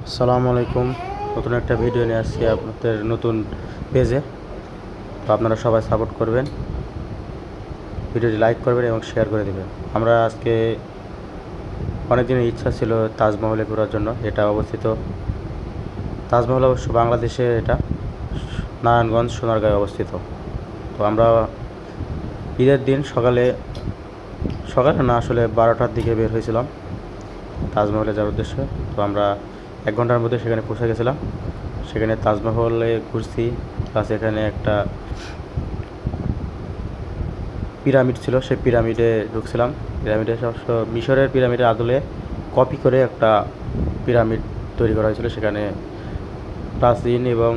আসসালামু আলাইকুম। নতুন একটা ভিডিও নিয়ে আসছি আপনাদের নতুন পেজে। তো আপনারা সবাই সাপোর্ট করবেন, ভিডিওটি লাইক করবেন এবং শেয়ার করে দেবেন। আমরা আজকে অনেক দিনের ইচ্ছা ছিল তাজমহলে ঘোরার জন্য। এটা অবস্থিত, তাজমহল অবশ্য বাংলাদেশে, এটা নারায়ণগঞ্জ সোনারগাঁয়ে অবস্থিত। তো আমরা ঈদের দিন সকালে সকালে না আসলে 12টার দিকে বের হয়েছিলাম তাজমহলে যাওয়ার উদ্দেশ্যে। তো আমরা 1 ঘন্টার মধ্যে সেখানে পৌঁছে গেছিলাম। সেখানে তাজমহলে ঘুরছি, প্লাস এখানে একটা পিরামিড ছিল, সেই পিরামিডে ঢুকছিলাম। পিরামিডে অবশ্য মিশরের পিরামিডের আদলে কপি করে একটা পিরামিড তৈরি করা হয়েছিল। সেখানে প্রাচীন এবং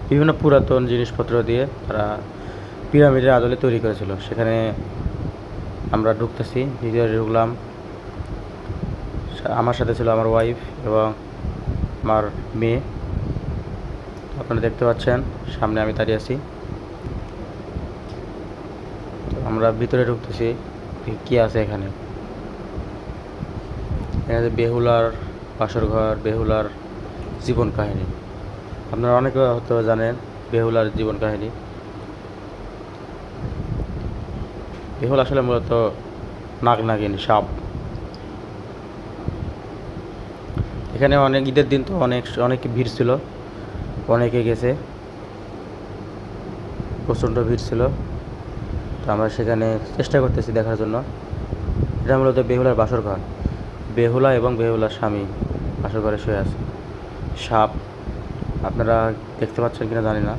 বিভিন্ন পুরাতন জিনিসপত্র দিয়ে তারা পিরামিডের আদলে তৈরি করেছিল। সেখানে আমরা ঢুকতেছি, ভিতরে ঢুকলাম। আমার সাথে ছিল আমার ওয়াইফ এবং আমার মেয়ে। আপনারা দেখতে পাচ্ছেন সামনে আমি দাঁড়িয়ে আছি। আমরা ভিতরে ঢুকতেছি, কি আছে এখানে। এখানে বেহুলার বাসর ঘর, বেহুলার জীবন কাহিনী। আপনারা অনেকে হয়তো জানেন বেহুলার জীবন কাহিনী। বেহুলা আসলে মূলত নাগ নাগিন সাপ। এখানে অনেক ঈদের দিন তো অনেক ভিড় ছিল, অনেকে গেছে, প্রচণ্ড ভিড় ছিল। তো আমরা সেখানে চেষ্টা করতেছি দেখার জন্য। এটা মূলত বেহুলার বাসর ঘর। বেহুলা এবং বেহুলার স্বামী বাসর ঘরে শুয়ে আছে। সাপ আপনারা দেখতে পাচ্ছেন কিনা জানি না,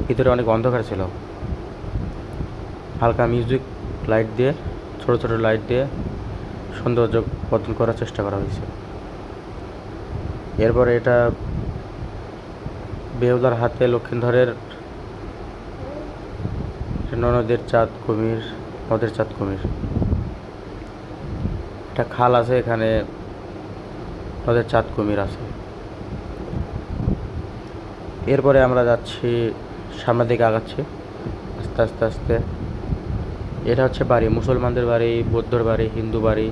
ভিতরে অনেক অন্ধকার ছিল। হালকা মিউজিক লাইট দিয়ে, ছোট ছোট লাইট দিয়ে সৌন্দর্য বর্ধন করার চেষ্টা করা হয়েছে। এরপরে এটা বেহুলার হাতে লক্ষ্মীধরের ননদের চাঁদ কুমির, নদের চাঁদ কুমির। একটা খাল আছে এখানে, নদের চাঁদ কুমির আছে। এরপরে আমরা যাচ্ছি, সামনের দিকে আগাচ্ছি আস্তে আস্তে আস্তে। এটা হচ্ছে বাড়ি, মুসলমানদের বাড়ি, বৌদ্ধর বাড়ি, হিন্দু বাড়ি,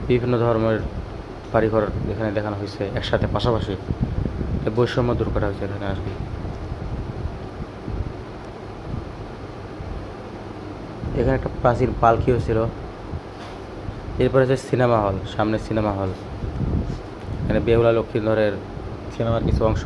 বিভিন্ন ধর্মের বাড়িঘর এখানে দেখানো হয়েছে একসাথে পাশাপাশি। বৈষম্য দূর করা হয়েছে এখানে আর কি। এখানে একটা প্রাচীন পালকিও ছিল। এরপরে হচ্ছে সিনেমা হল, সামনে সিনেমা হল। এখানে বেহুলা লক্ষ্মীধরের সিনেমার কিছু অংশ।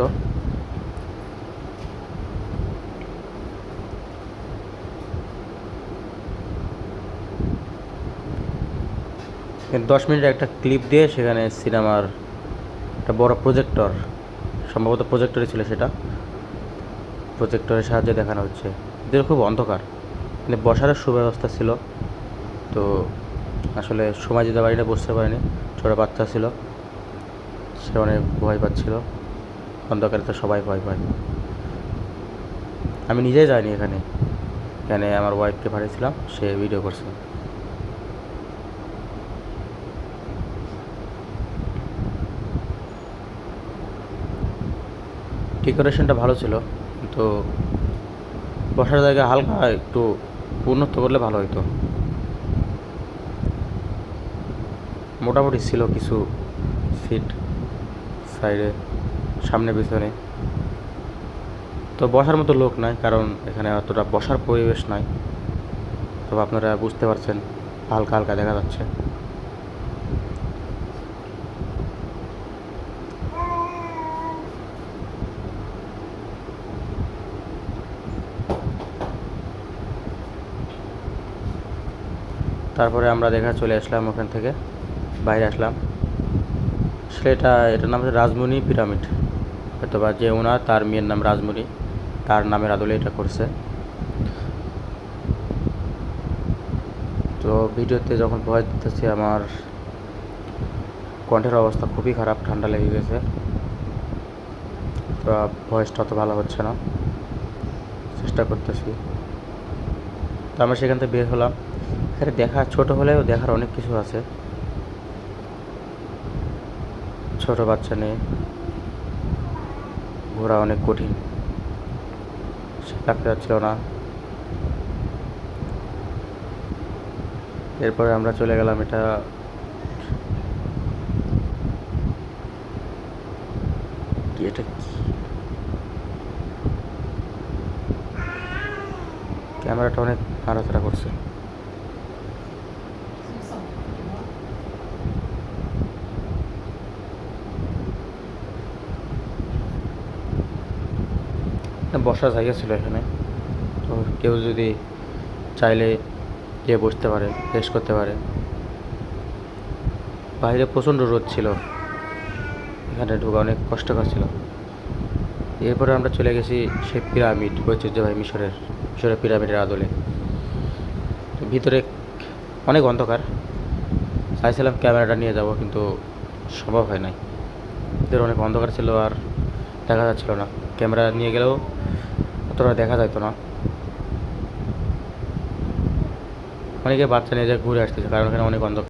এখানে 10 মিনিটের একটা ক্লিপ দিয়ে সেখানে সিনেমার একটা বড় প্রজেক্টর, সম্ভবত প্রজেক্টরই ছিল সেটা, প্রজেক্টরের সাহায্যে দেখানো হচ্ছে। এদের খুব অন্ধকার, মানে বসার সুব্যবস্থা ছিল। তো আসলে সময় দিতে পারিনি, বসতে পারিনি। ছোটো বাচ্চা ছিল, সে অনেক ভয় পাচ্ছিল। অন্ধকারে তো সবাই ভয় পায়। আমি নিজেই যাইনি এখানে, এখানে আমার ওয়াইফকে পাঠিয়েছিলাম, সে ভিডিও করছে। ডেকোরেশনটা ভালো ছিল, কিন্তু বসার জায়গা হালকা একটু উন্নত করলে ভালো হতো। মোটামুটি ছিল কিছু সিট সাইডে, সামনে পিছনে। তো বসার মতো লোক নাই, কারণ এখানে অতটা বসার পরিবেশ নাই। তবে আপনারা বুঝতে পারছেন, হালকা হালকা দেখা যাচ্ছে। তারপরে আমরা চলে আসলাম ওখান থেকে, বাইরে আসলাম। এটার নাম হচ্ছে রাজমণি পিরামিড। অথবা যে ওনার, তার মেয়ের নাম রাজমণি, তার নামের আদলে এটা করছে। তো ভিডিওতে যখন ভয়েস দিতেছি আমার কণ্ঠের অবস্থা খুবই খারাপ, ঠান্ডা লেগে গেছে। তো ভয়েসটা অত ভালো হচ্ছে না, চেষ্টা করতেছি। তো আমরা সেখান থেকে বের হলাম। এখানে দেখা ছোট হলেও দেখার অনেক কিছু আছে। ছোট বাচ্চা নিয়ে ঘোরা অনেক কঠিন, সে থাকতে যাচ্ছিল না। এরপরে আমরা চলে গেলাম, এটা এটা কি? ক্যামেরাটা অনেক নাড়াচাড়া করছে। বসার জায়গা ছিল এখানে, তো কেউ যদি চাইলে গিয়ে বসতে পারে, রেস্ট করতে পারে। বাইরে প্রচণ্ড রোদ ছিল, এখানে ঢোকা অনেক কষ্টকর ছিল। এরপরে আমরা চলে গেছি সেই পিরামিড, ঐতিহ্যবাহী মিশরের পিরামিডের আদলে। তো ভিতরে অনেক অন্ধকার, চাইছিলাম ক্যামেরাটা নিয়ে যাব, কিন্তু সম্ভব হয় নাই। ভিতরে অনেক অন্ধকার ছিল আর দেখা যাচ্ছিল না, ক্যামেরা নিয়ে গেলেও অতটা দেখা যাইতো না। অনেকে বাচ্চা নিয়ে যায় ঘুরে আসতেছে, কারণ এখানে অনেক অন্ধকার।